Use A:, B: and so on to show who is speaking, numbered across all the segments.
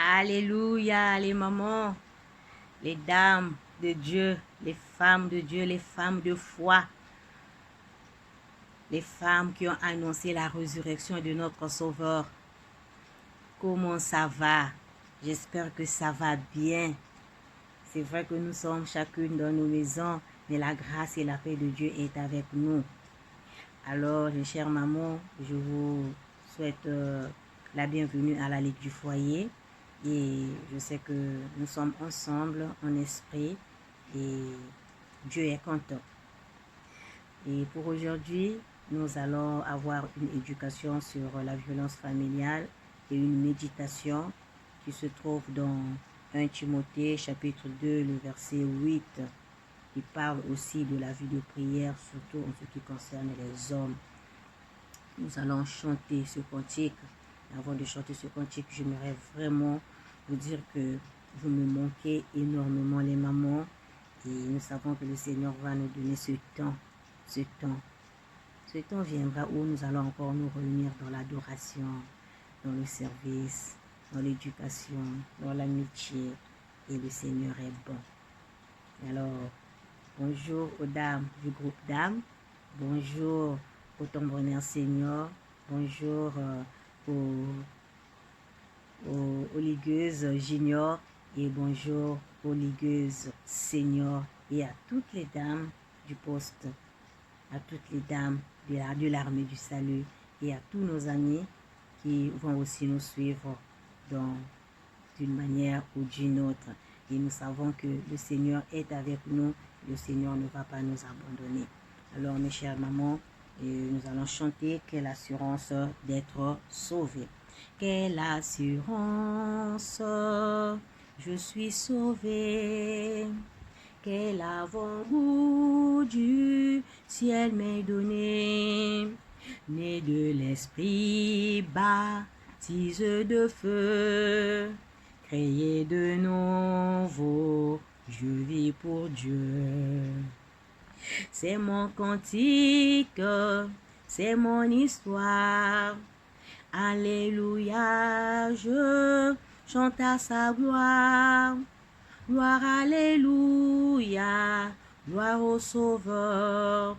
A: Alléluia, les mamans, les dames de Dieu, les femmes de Dieu, les femmes de foi, les femmes qui ont annoncé la résurrection de notre Sauveur. Comment ça va? J'espère que ça va bien. C'est vrai que nous sommes chacune dans nos maisons, mais la grâce et la paix de Dieu est avec nous. Alors, mes chères mamans, je vous souhaite la bienvenue à la Ligue du foyer. Et je sais que nous sommes ensemble en esprit et Dieu est content. Et pour aujourd'hui, nous allons avoir une éducation sur la violence familiale et une méditation qui se trouve dans 1 Timothée chapitre 2, le verset 8. Il parle aussi de la vie de prière, surtout en ce qui concerne les hommes. Nous allons chanter ce cantique. Avant de chanter ce cantique, j'aimerais vraiment vous dire que vous me manquez énormément les mamans. Et nous savons que le Seigneur va nous donner ce temps. Ce temps viendra où nous allons encore nous réunir dans l'adoration, dans le service, dans l'éducation, dans l'amitié. Et le Seigneur est bon. Alors, bonjour aux dames du groupe dames. Bonjour au tambonnier senior. Bonjour aux ligueuses juniors. Et bonjour aux ligueuses seniors. Et à toutes les dames du poste. À toutes les dames de l'armée du salut. Et à tous nos amis qui vont aussi nous suivre d'une manière ou d'une autre. Et nous savons que le Seigneur est avec nous. Le Seigneur ne va pas nous abandonner. Alors, mes chères mamans, nous allons chanter « Quelle assurance d'être sauvée ». Quelle assurance, je suis sauvée. Quel avant-goût du ciel m'est donné. Né de l'esprit, baptise de feu. Créé de nouveau, je vis pour Dieu. C'est mon cantique, c'est mon histoire. Alléluia, je chante à sa gloire. Gloire, alléluia, gloire au Sauveur.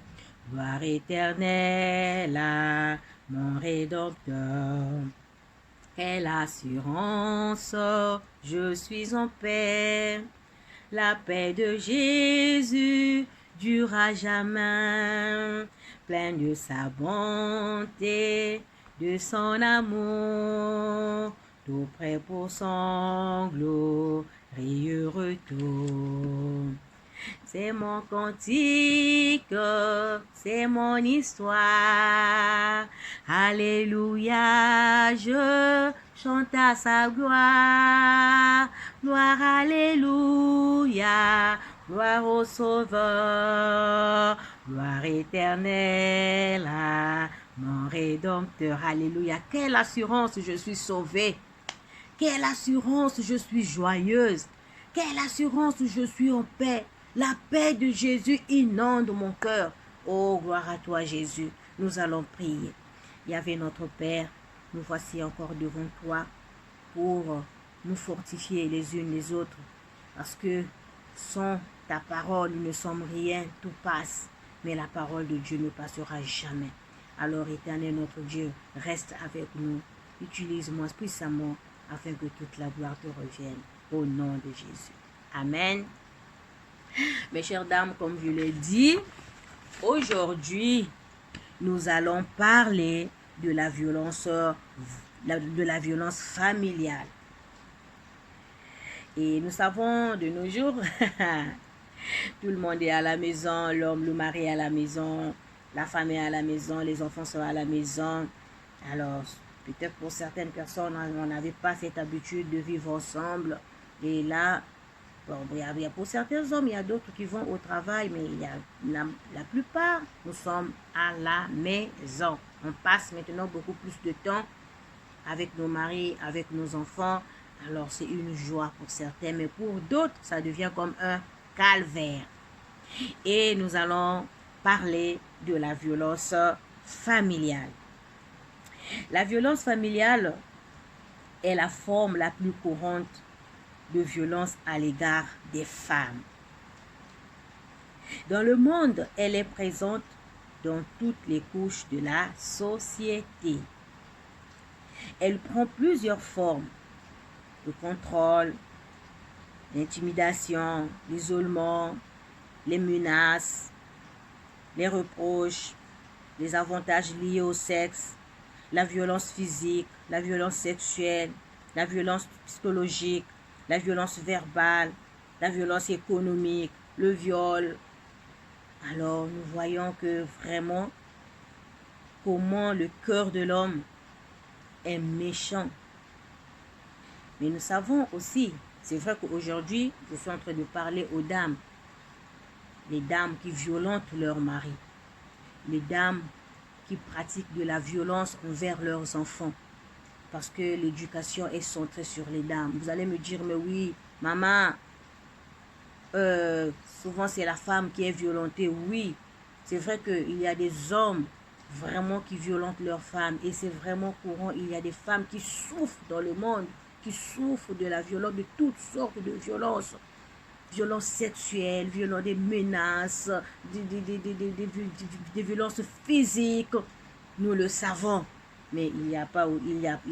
A: Gloire éternelle à mon Rédempteur. Quelle assurance, je suis en paix. La paix de Jésus durera jamais. Pleine de sa bonté, de son amour, tout prêt pour son glorieux retour. C'est mon cantique, c'est mon histoire. Alléluia, je chante à sa gloire. Gloire, alléluia, gloire au Sauveur. Gloire éternelle à mon Rédempteur. Alléluia, quelle assurance, je suis sauvée. Quelle assurance, je suis joyeuse. Quelle assurance, je suis en paix. La paix de Jésus inonde mon cœur. Oh, gloire à toi, Jésus. Nous allons prier. Yahvé notre Père, nous voici encore devant toi pour nous fortifier les unes les autres. Parce que sans ta parole, nous ne sommes rien, tout passe. Mais la parole de Dieu ne passera jamais. Alors, Éternel notre Dieu, reste avec nous. Utilise-moi puissamment afin que toute la gloire te revienne. Au nom de Jésus. Amen. Mes chères dames, comme je l'ai dit, aujourd'hui, nous allons parler de la violence familiale. Et nous savons de nos jours, tout le monde est à la maison, l'homme, le mari est à la maison, la femme est à la maison, les enfants sont à la maison. Alors, peut-être pour certaines personnes, on n'avait pas cette habitude de vivre ensemble. Et là, bon, pour certains hommes, il y a d'autres qui vont au travail, mais il y a la plupart, nous sommes à la maison. On passe maintenant beaucoup plus de temps avec nos maris, avec nos enfants. Alors, c'est une joie pour certains, mais pour d'autres, ça devient comme un calvaire. Et nous allons parler de la violence familiale. La violence familiale, est la forme la plus courante de violence à l'égard des femmes. Dans le monde, elle est présente dans toutes les couches de la société. Elle prend plusieurs formes: le contrôle, l'intimidation, l'isolement, les menaces, les reproches, les avantages liés au sexe, la violence physique, la violence sexuelle, la violence psychologique, la violence verbale, la violence économique, le viol. Alors nous voyons que vraiment comment le cœur de l'homme est méchant. Mais nous savons aussi, c'est vrai qu'aujourd'hui, je suis en train de parler aux dames, les dames qui violentent leur mari, les dames qui pratiquent de la violence envers leurs enfants, parce que l'éducation est centrée sur les dames. Vous allez me dire, mais oui, maman, souvent c'est la femme qui est violentée. Oui, c'est vrai qu'il y a des hommes vraiment qui violentent leurs femmes, et c'est vraiment courant. Il y a des femmes qui souffrent dans le monde, qui souffrent de la violence, de toutes sortes de violences. Violences sexuelles, violences, des menaces, des violences physiques. Nous le savons. Mais il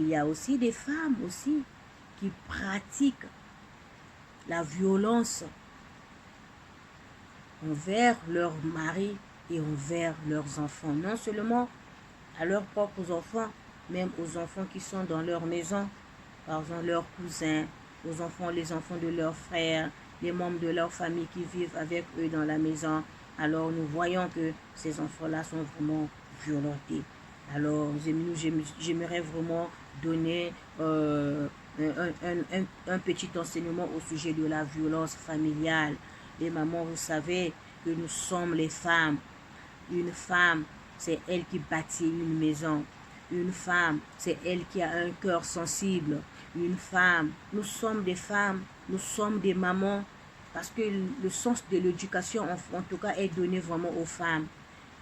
A: y a aussi des femmes aussi qui pratiquent la violence envers leurs maris et envers leurs enfants. Non seulement à leurs propres enfants, même aux enfants qui sont dans leur maison. Par exemple, leurs cousins, aux enfants, les enfants de leurs frères, les membres de leur famille qui vivent avec eux dans la maison. Alors nous voyons que ces enfants-là sont vraiment violentés. Alors j'aimerais vraiment donner un petit enseignement au sujet de la violence familiale. Les mamans, vous savez que nous sommes les femmes. Une femme, c'est elle qui bâtit une maison. Une femme, c'est elle qui a un cœur sensible. Une femme, nous sommes des femmes, nous sommes des mamans, parce que le sens de l'éducation, en tout cas, est donné vraiment aux femmes.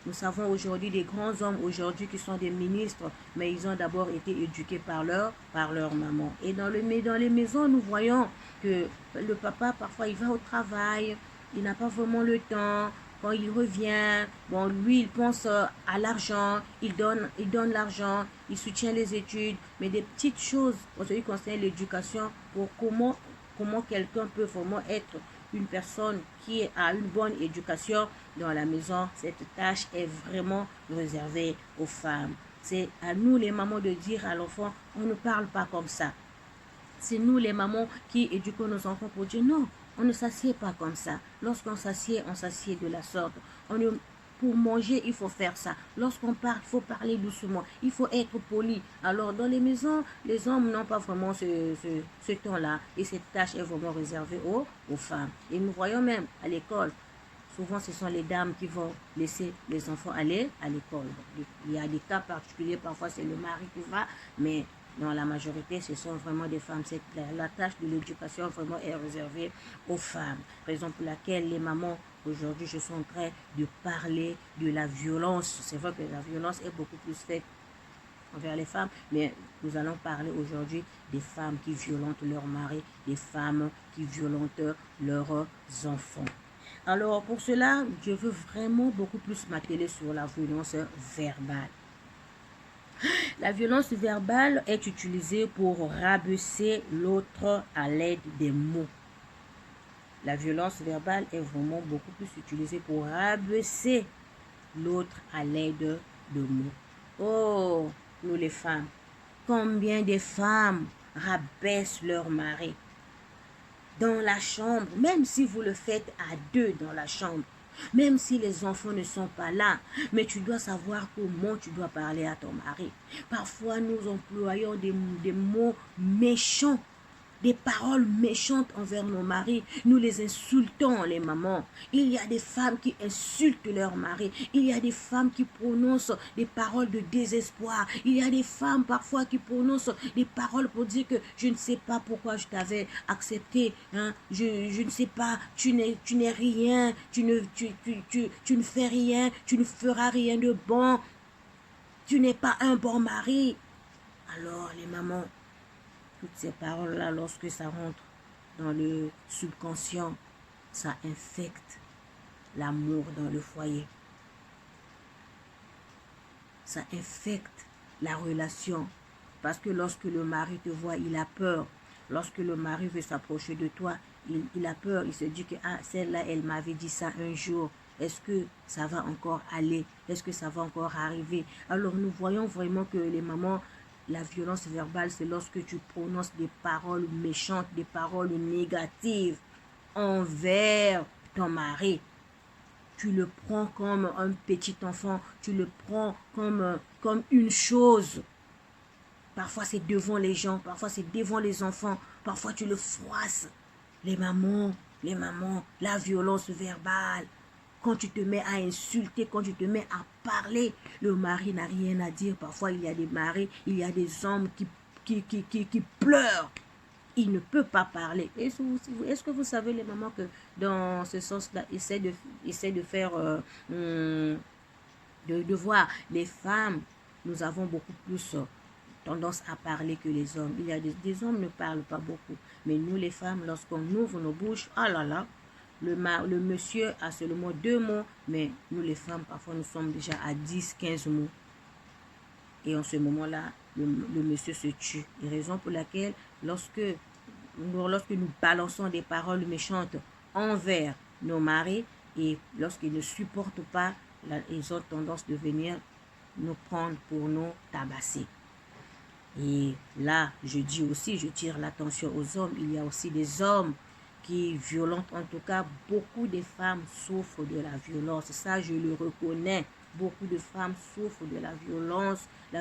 A: Nous savons aujourd'hui des grands hommes aujourd'hui qui sont des ministres, mais ils ont d'abord été éduqués par leur maman. Et dans les maisons, nous voyons que le papa, parfois, il va au travail, il n'a pas vraiment le temps. Quand il revient, bon, lui, il pense à l'argent, il donne l'argent, il soutient les études, mais des petites choses en ce qui concerne l'éducation, pour comment quelqu'un peut vraiment être une personne qui a une bonne éducation dans la maison. Cette tâche est vraiment réservée aux femmes. C'est à nous les mamans de dire à l'enfant, on ne parle pas comme ça. C'est nous les mamans qui éduquons nos enfants pour dire non, on ne s'assied pas comme ça. Lorsqu'on s'assied, on s'assied de la sorte. Pour manger, il faut faire ça. Lorsqu'on parle, il faut parler doucement. Il faut être poli. Alors, dans les maisons, les hommes n'ont pas vraiment ce temps-là. Et cette tâche est vraiment réservée aux femmes. Et nous voyons même à l'école, souvent ce sont les dames qui vont laisser les enfants aller à l'école. Il y a des cas particuliers, parfois c'est le mari qui va, mais dans la majorité, ce sont vraiment des femmes. La tâche de l'éducation vraiment est réservée aux femmes. Raison pour laquelle les mamans, aujourd'hui, je suis en train de parler de la violence. C'est vrai que la violence est beaucoup plus faite envers les femmes, mais nous allons parler aujourd'hui des femmes qui violentent leurs maris, des femmes qui violentent leurs enfants. Alors, pour cela, je veux vraiment beaucoup plus m'atteler sur la violence verbale. La violence verbale est utilisée pour rabaisser l'autre à l'aide des mots. La violence verbale est vraiment beaucoup plus utilisée pour rabaisser l'autre à l'aide de mots. Oh, nous les femmes, combien de femmes rabaissent leur mari dans la chambre, même si vous le faites à deux dans la chambre. Même si les enfants ne sont pas là, mais tu dois savoir comment tu dois parler à ton mari. Parfois, nous employons des mots méchants, des paroles méchantes envers nos maris. Nous les insultons, les mamans. Il y a des femmes qui insultent leur mari. Il y a des femmes qui prononcent des paroles de désespoir. Il y a des femmes parfois qui prononcent des paroles pour dire que je ne sais pas pourquoi je t'avais accepté. Hein? Je ne sais pas, tu n'es rien, tu ne fais rien, tu ne feras rien de bon. Tu n'es pas un bon mari. Alors les mamans, toutes ces paroles-là, lorsque ça rentre dans le subconscient, ça infecte l'amour dans le foyer. Ça infecte la relation. Parce que lorsque le mari te voit, il a peur. Lorsque le mari veut s'approcher de toi, il a peur. Il se dit que ah, celle-là, elle m'avait dit ça un jour. Est-ce que ça va encore aller? Est-ce que ça va encore arriver? Alors nous voyons vraiment que les mamans, la violence verbale, c'est lorsque tu prononces des paroles méchantes, des paroles négatives envers ton mari. Tu le prends comme un petit enfant, tu le prends comme une chose. Parfois c'est devant les gens, parfois c'est devant les enfants, parfois tu le froisses. Les mamans, la violence verbale. Quand tu te mets à insulter, quand tu te mets à parler, le mari n'a rien à dire. Parfois il y a des maris, il y a des hommes qui pleurent. Il ne peut pas parler. Est-ce que vous savez, les mamans, que dans ce sens-là, essaie de faire, de voir les femmes, nous avons beaucoup plus tendance à parler que les hommes. Il y a des hommes ne parlent pas beaucoup. Mais nous, les femmes, lorsqu'on ouvre nos bouches, ah là là, le monsieur a seulement 2 mots, mais nous, les femmes, parfois, nous sommes déjà à 10, 15 mots. Et en ce moment-là, le monsieur se tue. Et raison pour laquelle, lorsque nous balançons des paroles méchantes envers nos maris, et lorsqu'ils ne supportent pas, ils ont tendance de venir nous prendre pour nous tabasser. Et là, je dis aussi, je tire l'attention aux hommes. Il y a aussi des hommes qui violentent. En tout cas, beaucoup de femmes souffrent de la violence. Ça, je le reconnais. Beaucoup de femmes souffrent de la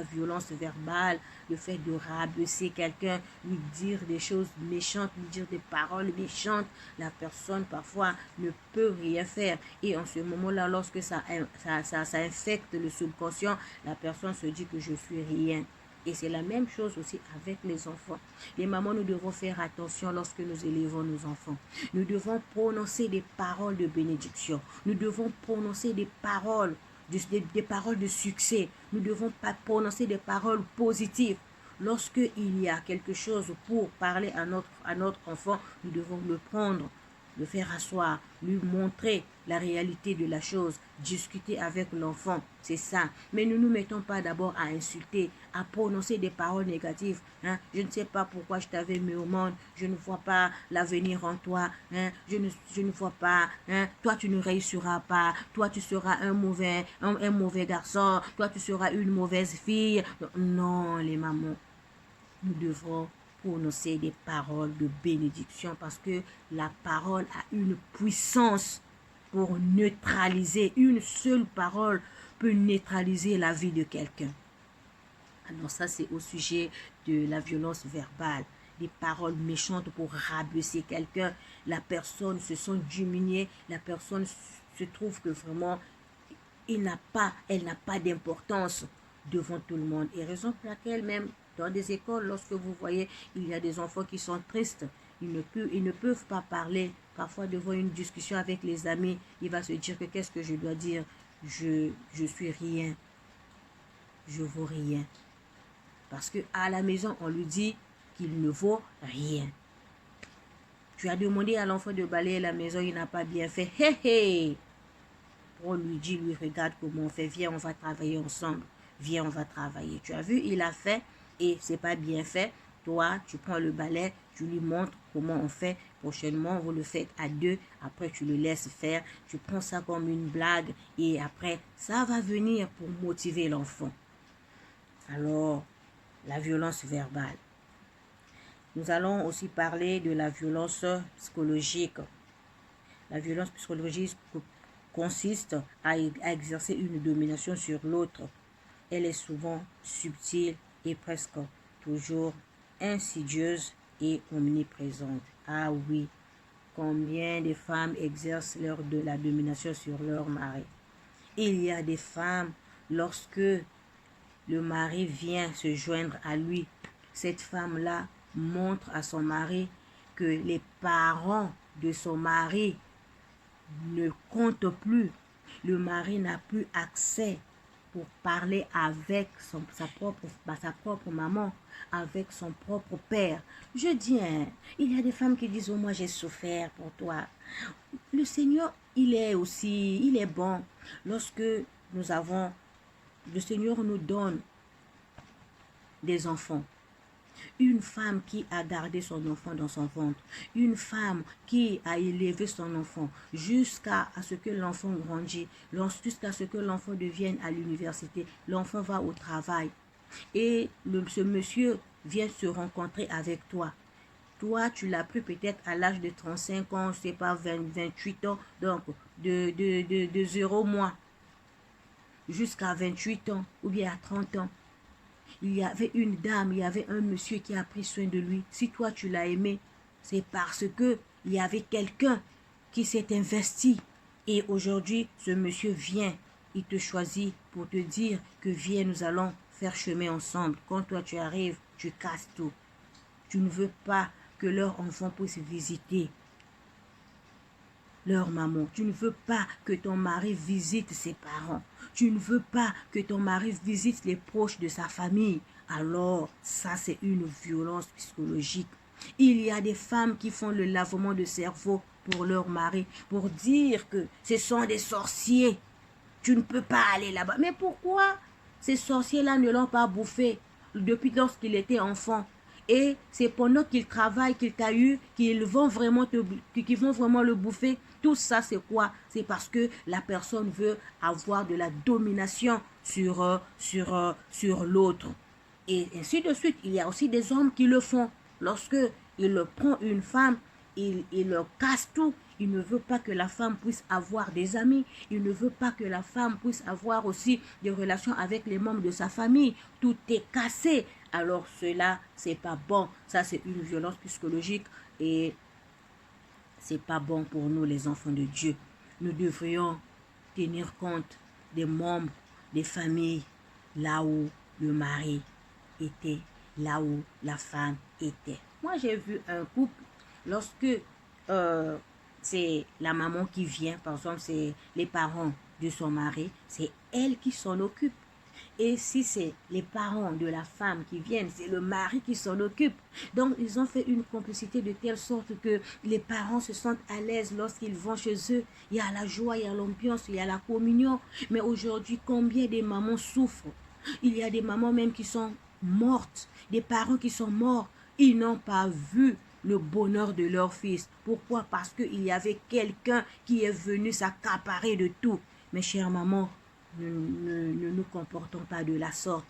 A: violence verbale, le fait de rabaisser quelqu'un, lui dire des choses méchantes, lui dire des paroles méchantes. La personne, parfois, ne peut rien faire. Et en ce moment-là, lorsque ça infecte le subconscient, la personne se dit que je suis rien. Et c'est la même chose aussi avec les enfants. Les mamans, nous devons faire attention lorsque nous élevons nos enfants. Nous devons prononcer des paroles de bénédiction. Nous devons prononcer des paroles de succès. Nous devons pas prononcer des paroles positives. Lorsqu'il y a quelque chose pour parler à notre enfant, nous devons le prendre, le faire asseoir, lui montrer la réalité de la chose, discuter avec l'enfant, c'est ça. Mais ne nous mettons pas d'abord à insulter, à prononcer des paroles négatives. Hein? Je ne sais pas pourquoi je t'avais mis au monde, je ne vois pas l'avenir en toi, hein? je ne vois pas, hein? Toi tu ne réussiras pas, toi tu seras un mauvais garçon, toi tu seras une mauvaise fille. Non, les mamans, nous devons prononcer des paroles de bénédiction parce que la parole a une puissance pour neutraliser. Une seule parole peut neutraliser la vie de quelqu'un. Alors ça, c'est au sujet de la violence verbale. Des paroles méchantes pour rabaisser quelqu'un. La personne se sent diminuée. La personne se trouve que vraiment, elle n'a pas d'importance devant tout le monde. Et raison pour laquelle même dans des écoles, lorsque vous voyez, il y a des enfants qui sont tristes, ils ne peuvent pas parler. Parfois, devant une discussion avec les amis, il va se dire que qu'est-ce que je dois dire? Je suis rien. Je vaux rien. Parce qu'à la maison, on lui dit qu'il ne vaut rien. Tu as demandé à l'enfant de balayer la maison, il n'a pas bien fait. Hé hé! On lui dit, lui, regarde comment on fait. Viens, on va travailler ensemble. Viens, on va travailler. Tu as vu, il a fait et c'est pas bien fait. Toi, tu prends le balai, tu lui montres comment on fait. Prochainement, vous le faites à 2. Après, tu le laisses faire. Tu prends ça comme une blague. Et après, ça va venir pour motiver l'enfant. Alors, la violence verbale. Nous allons aussi parler de la violence psychologique. La violence psychologique consiste à exercer une domination sur l'autre. Elle est souvent subtile et presque toujours insidieuse et omniprésente. Ah oui, combien de femmes exercent la domination sur leur mari. Il y a des femmes, lorsque le mari vient se joindre à lui, cette femme-là montre à son mari que les parents de son mari ne comptent plus. Le mari n'a plus accès pour parler avec sa propre maman, avec son propre père. Je dis, hein, il y a des femmes qui disent, oh, moi j'ai souffert pour toi. Le Seigneur, il est bon. Lorsque le Seigneur nous donne des enfants. Une femme qui a gardé son enfant dans son ventre, une femme qui a élevé son enfant jusqu'à ce que l'enfant grandisse, jusqu'à ce que l'enfant devienne à l'université, l'enfant va au travail et ce monsieur vient se rencontrer avec toi. Toi, tu l'as pris peut-être à l'âge de 35 ans, je ne sais pas, 28 ans, donc de 0 mois jusqu'à 28 ans ou bien à 30 ans. Il y avait une dame, il y avait un monsieur qui a pris soin de lui. Si toi tu l'as aimé, c'est parce que il y avait quelqu'un qui s'est investi. Et aujourd'hui, ce monsieur vient, il te choisit pour te dire que viens, nous allons faire chemin ensemble. Quand toi tu arrives, tu casses tout. Tu ne veux pas que leur enfant puisse visiter leur maman. Tu ne veux pas que ton mari visite ses parents. Tu ne veux pas que ton mari visite les proches de sa famille. Alors, ça, c'est une violence psychologique. Il y a des femmes qui font le lavement de cerveau pour leur mari, pour dire que ce sont des sorciers. Tu ne peux pas aller là-bas. Mais pourquoi ces sorciers-là ne l'ont pas bouffé depuis lorsqu'il était enfant? Et c'est pendant qu'il travaille, qu'il t'a eu, qu'ils vont vraiment le bouffer. Tout ça, c'est quoi? C'est parce que la personne veut avoir de la domination sur l'autre. Et ainsi de suite. Il y a aussi des hommes qui le font. Lorsque il prend une femme, il leur casse tout. Il ne veut pas que la femme puisse avoir des amis. Il ne veut pas que la femme puisse avoir aussi des relations avec les membres de sa famille. Tout est cassé. Alors cela, c'est pas bon. Ça, c'est une violence psychologique et c'est pas bon pour nous, les enfants de Dieu. Nous devrions tenir compte des membres des familles là où le mari était, là où la femme était. Moi, j'ai vu un couple, lorsque c'est la maman qui vient, par exemple, c'est les parents de son mari, c'est elle qui s'en occupe. Et si c'est les parents de la femme qui viennent, c'est le mari qui s'en occupe. Donc, ils ont fait une complicité de telle sorte que les parents se sentent à l'aise lorsqu'ils vont chez eux. Il y a la joie, il y a l'ambiance, il y a la communion. Mais aujourd'hui, combien de mamans souffrent? Il y a des mamans même qui sont mortes, des parents qui sont morts. Ils n'ont pas vu le bonheur de leur fils. Pourquoi? Parce qu'il y avait quelqu'un qui est venu s'accaparer de tout. Mes chères mamans, ne nous comportons pas de la sorte.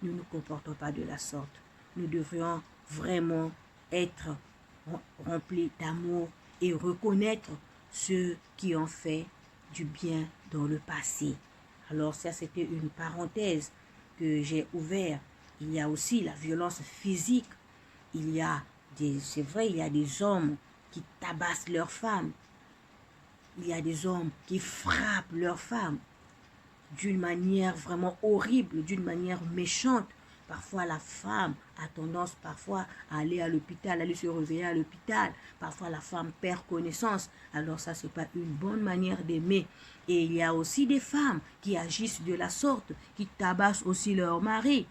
A: Ne nous comportons pas de la sorte. Nous devrions vraiment être remplis d'amour et reconnaître ceux qui ont fait du bien dans le passé. Alors ça, c'était une parenthèse que j'ai ouverte. Il y a aussi la violence physique. C'est vrai, il y a des hommes qui tabassent leurs femmes. Il y a des hommes qui frappent leurs femmes d'une manière vraiment horrible, d'une manière méchante. Parfois, la femme a tendance parfois à aller à l'hôpital, aller se réveiller à l'hôpital. Parfois, la femme perd connaissance. Alors ça, c'est pas une bonne manière d'aimer. Et il y a aussi des femmes qui agissent de la sorte, qui tabassent aussi leur mari.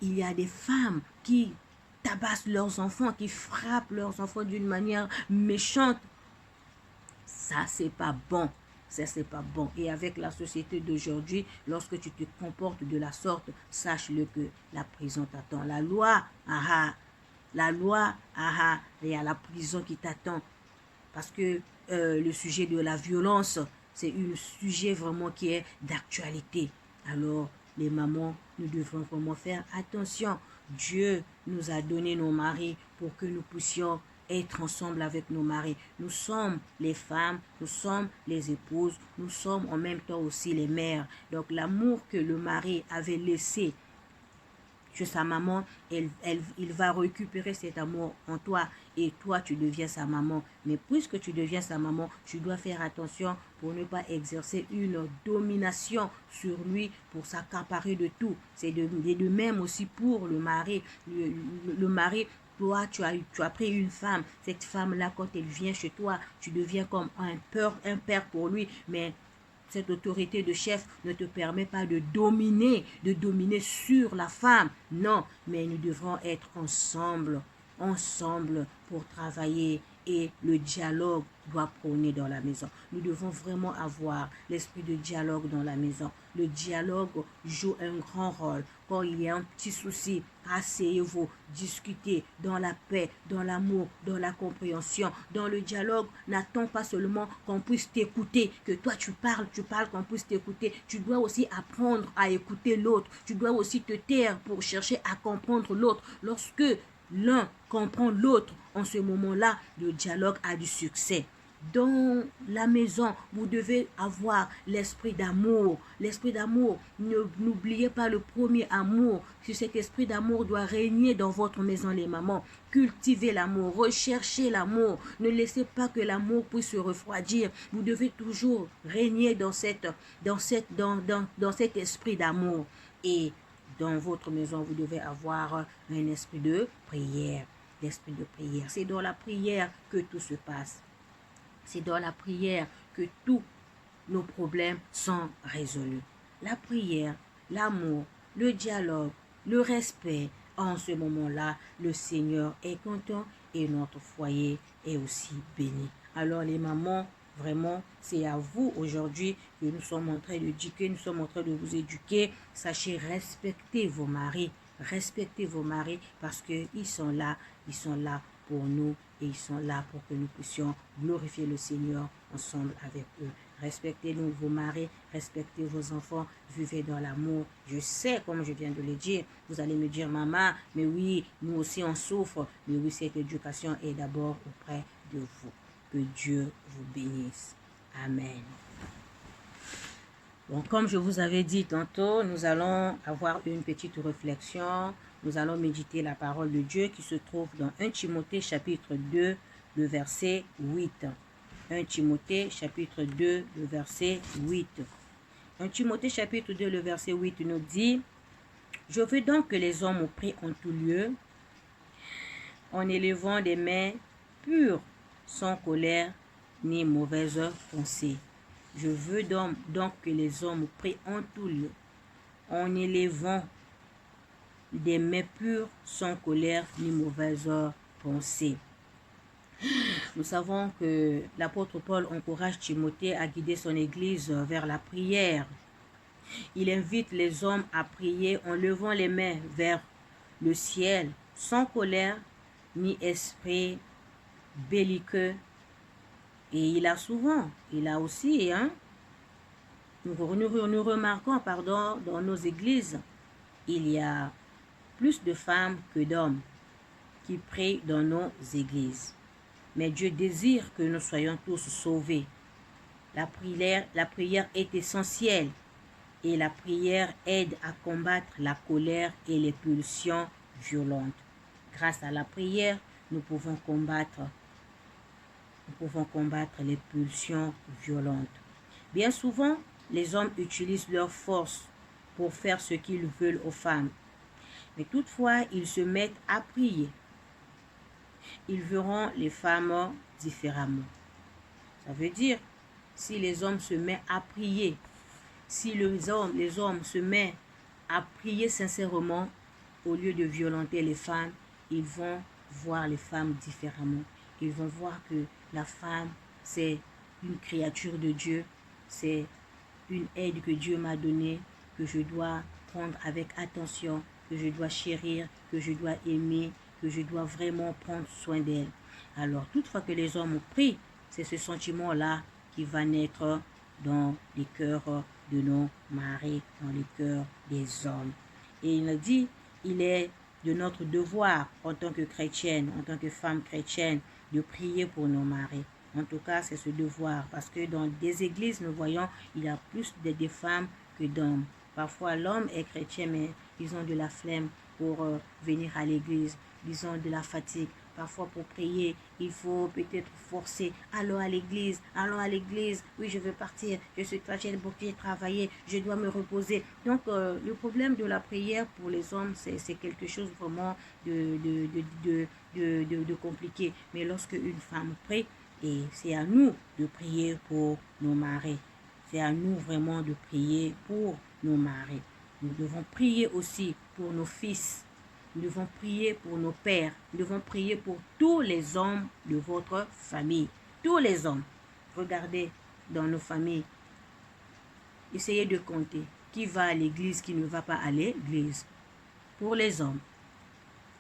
A: Il y a des femmes qui tabassent leurs enfants, qui frappent leurs enfants d'une manière méchante. Ça, c'est pas bon. Ça, c'est pas bon. Et avec la société d'aujourd'hui, lorsque tu te comportes de la sorte, sache-le que la prison t'attend. La loi, il y a la prison qui t'attend. Parce que le sujet de la violence, c'est un sujet vraiment qui est d'actualité. Alors, les mamans, nous devons vraiment faire attention. Dieu nous a donné nos maris pour que nous puissions être ensemble avec nos maris. Nous sommes les femmes, nous sommes les épouses, nous sommes en même temps aussi les mères. Donc l'amour que le mari avait laissé chez sa maman, il va récupérer cet amour en toi et toi tu deviens sa maman. Mais puisque tu deviens sa maman, tu dois faire attention pour ne pas exercer une domination sur lui, pour s'accaparer de tout. C'est de même aussi pour le mari. Le mari, toi, tu as pris une femme. Cette femme-là, quand elle vient chez toi, tu deviens comme un père pour lui. Mais cette autorité de chef ne te permet pas de dominer sur la femme. Non, mais nous devrons être ensemble pour travailler et le dialogue doit prôner dans la maison. Nous devons vraiment avoir l'esprit de dialogue dans la maison. Le dialogue joue un grand rôle. Quand il y a un petit souci, asseyez-vous, discutez dans la paix, dans l'amour, dans la compréhension. Dans le dialogue, n'attends pas seulement qu'on puisse t'écouter, que toi tu parles, qu'on puisse t'écouter. Tu dois aussi apprendre à écouter l'autre. Tu dois aussi te taire pour chercher à comprendre l'autre. Lorsque l'un comprend l'autre, en ce moment-là, le dialogue a du succès. Dans la maison, vous devez avoir l'esprit d'amour. L'esprit d'amour, n'oubliez pas le premier amour. Que cet esprit d'amour doit régner dans votre maison, les mamans. Cultivez l'amour, recherchez l'amour. Ne laissez pas que l'amour puisse se refroidir. Vous devez toujours régner dans cet esprit d'amour. Et dans votre maison, vous devez avoir un esprit de prière. L'esprit de prière. C'est dans la prière que tout se passe. C'est dans la prière que tous nos problèmes sont résolus. La prière, l'amour, le dialogue, le respect. En ce moment-là, le Seigneur est content et notre foyer est aussi béni. Alors les mamans, vraiment, c'est à vous aujourd'hui que nous sommes en train d'éduquer, nous sommes en train de vous éduquer. Sachez respecter vos maris. Respectez vos maris parce qu'ils sont là pour nous et ils sont là pour que nous puissions glorifier le Seigneur ensemble avec eux. Respectez-nous vos maris, respectez vos enfants, vivez dans l'amour. Je sais, comme je viens de le dire, vous allez me dire, maman, mais oui, nous aussi on souffre. Mais oui, cette éducation est d'abord auprès de vous. Que Dieu vous bénisse. Amen. Bon, comme je vous avais dit tantôt, nous allons avoir une petite réflexion. Nous allons méditer la parole de Dieu qui se trouve dans 1 Timothée chapitre 2, le verset 8. 1 Timothée chapitre 2, le verset 8. 1 Timothée chapitre 2, le verset 8 nous dit « Je veux donc que les hommes prient en tout lieu, en élevant des mains pures, sans colère ni mauvaise pensée. » Je veux donc que les hommes prient en tout lieu, en élevant des mains pures, sans colère ni mauvaise pensée. Nous savons que l'apôtre Paul encourage Timothée à guider son église vers la prière. Il invite les hommes à prier en levant les mains vers le ciel, sans colère ni esprit belliqueux. Et il a aussi, nous remarquons, dans nos églises, il y a plus de femmes que d'hommes qui prient dans nos églises. Mais Dieu désire que nous soyons tous sauvés. La prière est essentielle et la prière aide à combattre la colère et les pulsions violentes. Grâce à la prière, nous pouvons combattre les pulsions violentes. Bien souvent, les hommes utilisent leur force pour faire ce qu'ils veulent aux femmes. Mais toutefois, ils se mettent à prier. Ils verront les femmes différemment. Ça veut dire, si les hommes se mettent à prier, si les hommes se mettent à prier sincèrement, au lieu de violenter les femmes, ils vont voir les femmes différemment. Ils vont voir que la femme, c'est une créature de Dieu, c'est une aide que Dieu m'a donnée, que je dois prendre avec attention, que je dois chérir, que je dois aimer, que je dois vraiment prendre soin d'elle. Alors, toutefois que les hommes prient, c'est ce sentiment-là qui va naître dans les cœurs de nos maris, dans les cœurs des hommes. Et il a dit, il est de notre devoir en tant que chrétienne, en tant que femme chrétienne, de prier pour nos maris. En tout cas, c'est ce devoir, parce que dans des églises, nous voyons, il y a plus de femmes que d'hommes. Parfois, l'homme est chrétien, mais ils ont de la flemme pour venir à l'église. Ils ont de la fatigue. Parfois, pour prier, il faut peut-être forcer. Allons à l'église, oui, je veux partir, je suis chrétienne, pour qui travailler, je dois me reposer. Donc, le problème de la prière pour les hommes, c'est quelque chose vraiment de compliqué. Mais lorsque une femme prie, et c'est à nous de prier pour nos maris. c'est à nous vraiment de prier pour nos maris. Nous devons prier aussi pour nos fils. Nous devons prier pour nos pères. Nous devons prier pour tous les hommes de votre famille. Tous les hommes. Regardez dans nos familles. Essayez de compter qui va à l'église, qui ne va pas à l'église. Pour les hommes,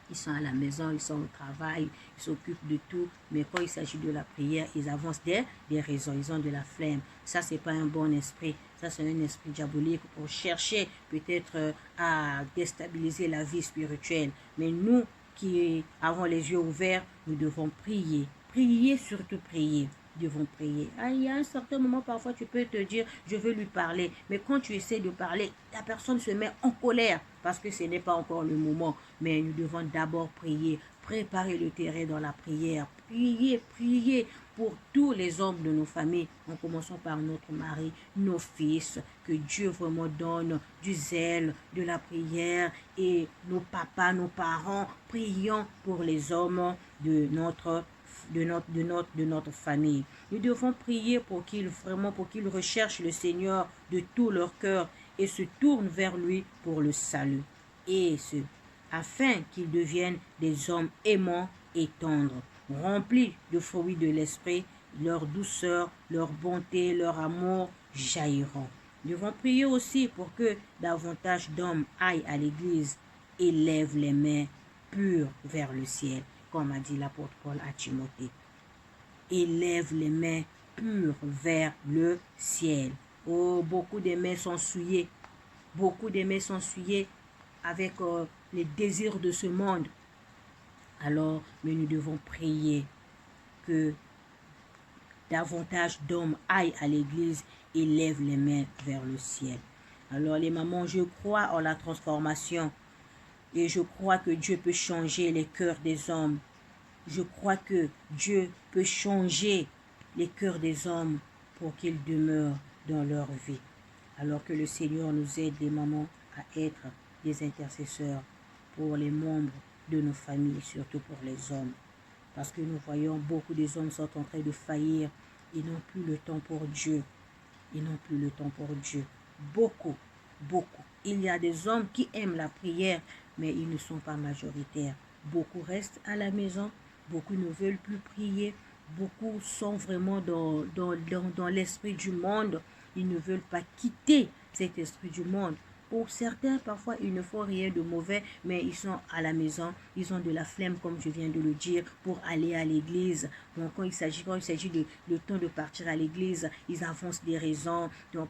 A: ils sont à la maison, ils sont au travail, ils s'occupent de tout. Mais quand il s'agit de la prière, ils avancent des raisons, ils ont de la flemme. Ça, c'est pas un bon esprit. Ça, c'est un esprit diabolique pour chercher peut-être à déstabiliser la vie spirituelle. Mais nous qui avons les yeux ouverts, nous devons prier. Prier, surtout prier. Nous devons prier. Ah, il y a un certain moment, parfois, tu peux te dire, je veux lui parler. Mais quand tu essaies de parler, la personne se met en colère parce que ce n'est pas encore le moment. Mais nous devons d'abord prier, préparer le terrain dans la prière. Prier, prier pour tous les hommes de nos familles, en commençant par notre mari, nos fils, que Dieu vraiment donne du zèle, de la prière, et nos papas, nos parents, prions pour les hommes de notre famille. Nous devons prier pour qu'ils recherchent le Seigneur de tout leur cœur et se tournent vers lui pour le salut. Et ce, afin qu'ils deviennent des hommes aimants et tendres, remplis de fruits de l'esprit, leur douceur, leur bonté, leur amour jailliront. Nous devons prier aussi pour que davantage d'hommes aillent à l'église et lèvent les mains pures vers le ciel, comme a dit l'apôtre Paul à Timothée. Élève les mains pures vers le ciel. Oh, beaucoup de mains sont souillées. Beaucoup de mains sont souillées avec les désirs de ce monde. Alors, mais nous devons prier que davantage d'hommes aillent à l'église et lèvent les mains vers le ciel. Alors, les mamans, je crois en la transformation. Et je crois que Dieu peut changer les cœurs des hommes. Je crois que Dieu peut changer les cœurs des hommes pour qu'ils demeurent dans leur vie. Alors que le Seigneur nous aide, les mamans, à être des intercesseurs pour les membres de nos familles, surtout pour les hommes. Parce que nous voyons beaucoup des hommes sont en train de faillir. Ils n'ont plus le temps pour Dieu. Ils n'ont plus le temps pour Dieu. Beaucoup, beaucoup. Il y a des hommes qui aiment la prière, mais ils ne sont pas majoritaires. Beaucoup restent à la maison. Beaucoup ne veulent plus prier. Beaucoup sont vraiment dans l'esprit du monde. Ils ne veulent pas quitter cet esprit du monde. Pour certains, parfois, ils ne font rien de mauvais, mais ils sont à la maison. Ils ont de la flemme, comme je viens de le dire, pour aller à l'église. Donc, quand il s'agit de temps de partir à l'église, ils avancent des raisons. Donc,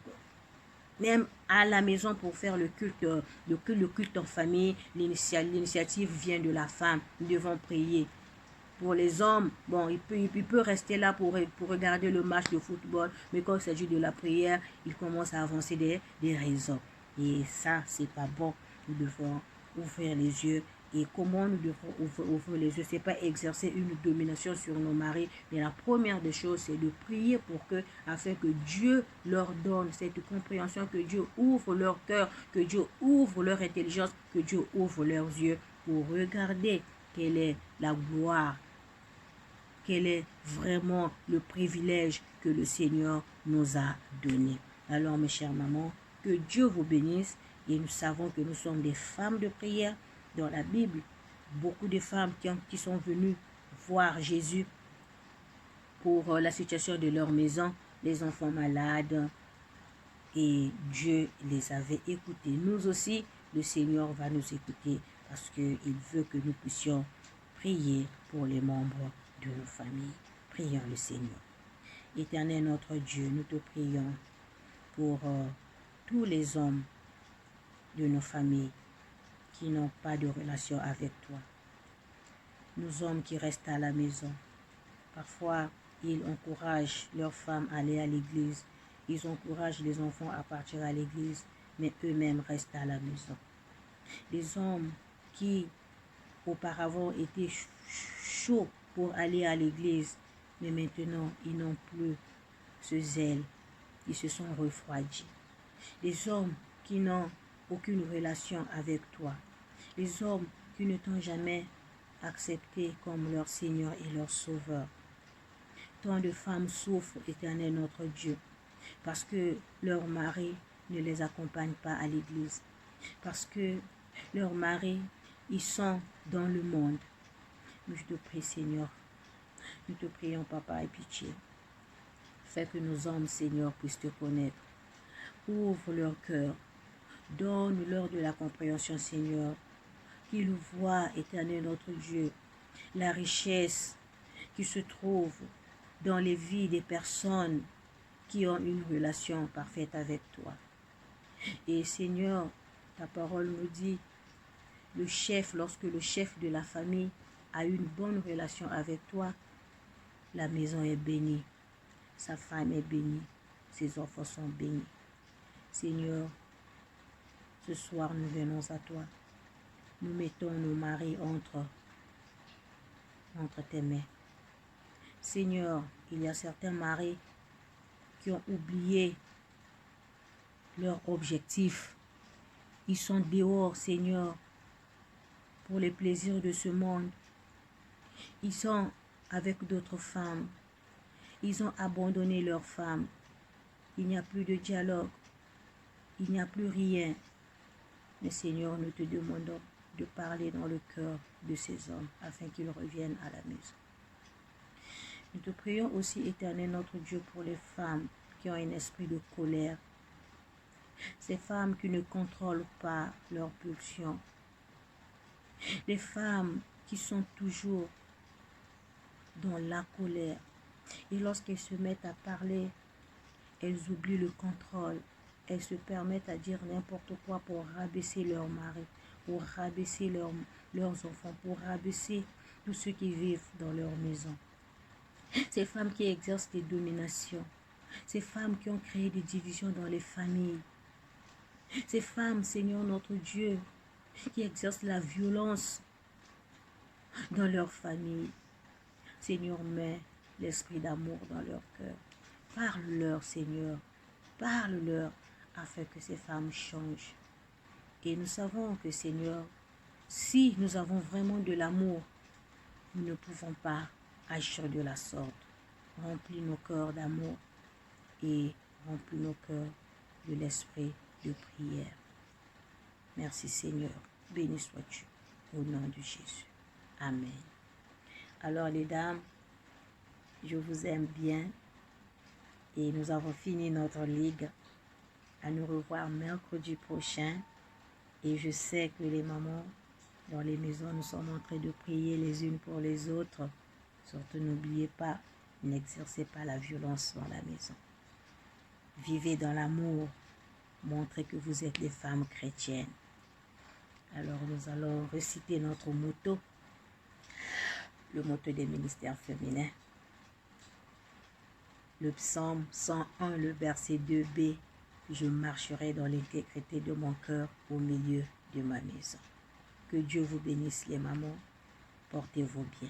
A: même à la maison pour faire le culte en famille, l'initiative vient de la femme. Nous devons prier. Pour les hommes, bon, il peut rester là pour regarder le match de football, mais quand il s'agit de la prière, il commence à avancer des raisons. Et ça, c'est pas bon. Nous devons ouvrir les yeux. Et comment nous devons ouvrir les yeux? C'est pas exercer une domination sur nos maris, mais la première des choses, c'est de prier pour que, afin que Dieu leur donne cette compréhension, que Dieu ouvre leur cœur, que Dieu ouvre leur intelligence, que Dieu ouvre leurs yeux pour regarder quelle est la gloire, quel est vraiment le privilège que le Seigneur nous a donné. Alors, mes chères mamans, que Dieu vous bénisse. Et nous savons que nous sommes des femmes de prière. Dans la Bible, beaucoup de femmes qui sont venues voir Jésus pour la situation de leur maison, les enfants malades, et Dieu les avait écoutés. Nous aussi, le Seigneur va nous écouter parce qu'il veut que nous puissions prier pour les membres de nos familles. Prions le Seigneur. Éternel notre Dieu, nous te prions pour tous les hommes de nos familles qui n'ont pas de relation avec toi. Nos hommes qui restent à la maison. Parfois, ils encouragent leurs femmes à aller à l'église. Ils encouragent les enfants à partir à l'église, mais eux-mêmes restent à la maison. Les hommes qui auparavant étaient chauds pour aller à l'église, mais maintenant, ils n'ont plus ce zèle. Ils se sont refroidis. Les hommes qui n'ont aucune relation avec toi. Les hommes qui ne t'ont jamais accepté comme leur Seigneur et leur Sauveur. Tant de femmes souffrent, Éternel notre Dieu. parce que leur mari ne les accompagne pas à l'église, parce que leurs maris, ils sont dans le monde. Mais je te prie, Seigneur, nous te prions, Papa, aie pitié. Fais que nos hommes, Seigneur, puissent te connaître. Ouvre leur cœur. Donne-leur de la compréhension, Seigneur. Qu'ils voient, Éternel notre Dieu, la richesse qui se trouve dans les vies des personnes qui ont une relation parfaite avec toi. Et Seigneur, ta parole nous dit, lorsque le chef de la famille a une bonne relation avec toi, la maison est bénie, sa femme est bénie, ses enfants sont bénis. Seigneur, ce soir nous venons à toi. Nous mettons nos maris entre tes mains. Seigneur, il y a certains maris qui ont oublié leur objectif. Ils sont dehors, Seigneur, pour les plaisirs de ce monde. Ils sont avec d'autres femmes. Ils ont abandonné leurs femmes. Il n'y a plus de dialogue. Il n'y a plus rien. Mais Seigneur, nous te demandons de parler dans le cœur de ces hommes afin qu'ils reviennent à la maison. Nous te prions aussi, Éternel notre Dieu, pour les femmes qui ont un esprit de colère. Ces femmes qui ne contrôlent pas leurs pulsions. Les femmes qui sont toujours dans la colère. Et lorsqu'elles se mettent à parler, elles oublient le contrôle. Elles se permettent à dire n'importe quoi pour rabaisser leur mari, pour rabaisser leurs enfants, pour rabaisser tous ceux qui vivent dans leur maison. Ces femmes qui exercent des dominations. Ces femmes qui ont créé des divisions dans les familles. Ces femmes, Seigneur notre Dieu, qui exercent la violence dans leur famille. Seigneur, mets l'esprit d'amour dans leur cœur. Parle-leur, Seigneur. Parle-leur afin que ces femmes changent. Et nous savons que, Seigneur, si nous avons vraiment de l'amour, nous ne pouvons pas agir de la sorte. Remplis nos cœurs d'amour et remplis nos cœurs de l'esprit de prière. Merci, Seigneur. Béni sois-tu au nom de Jésus. Amen. Alors, les dames, je vous aime bien et nous avons fini notre ligue. À nous revoir mercredi prochain. Et je sais que les mamans dans les maisons, nous sommes en train de prier les unes pour les autres. Surtout, n'oubliez pas, n'exercez pas la violence dans la maison. Vivez dans l'amour. Montrez que vous êtes des femmes chrétiennes. Alors, nous allons réciter notre motto. Le motto des ministères féminins. Le psaume 101, le verset 2b. Je marcherai dans l'intégrité de mon cœur au milieu de ma maison. Que Dieu vous bénisse les mamans. Portez-vous bien.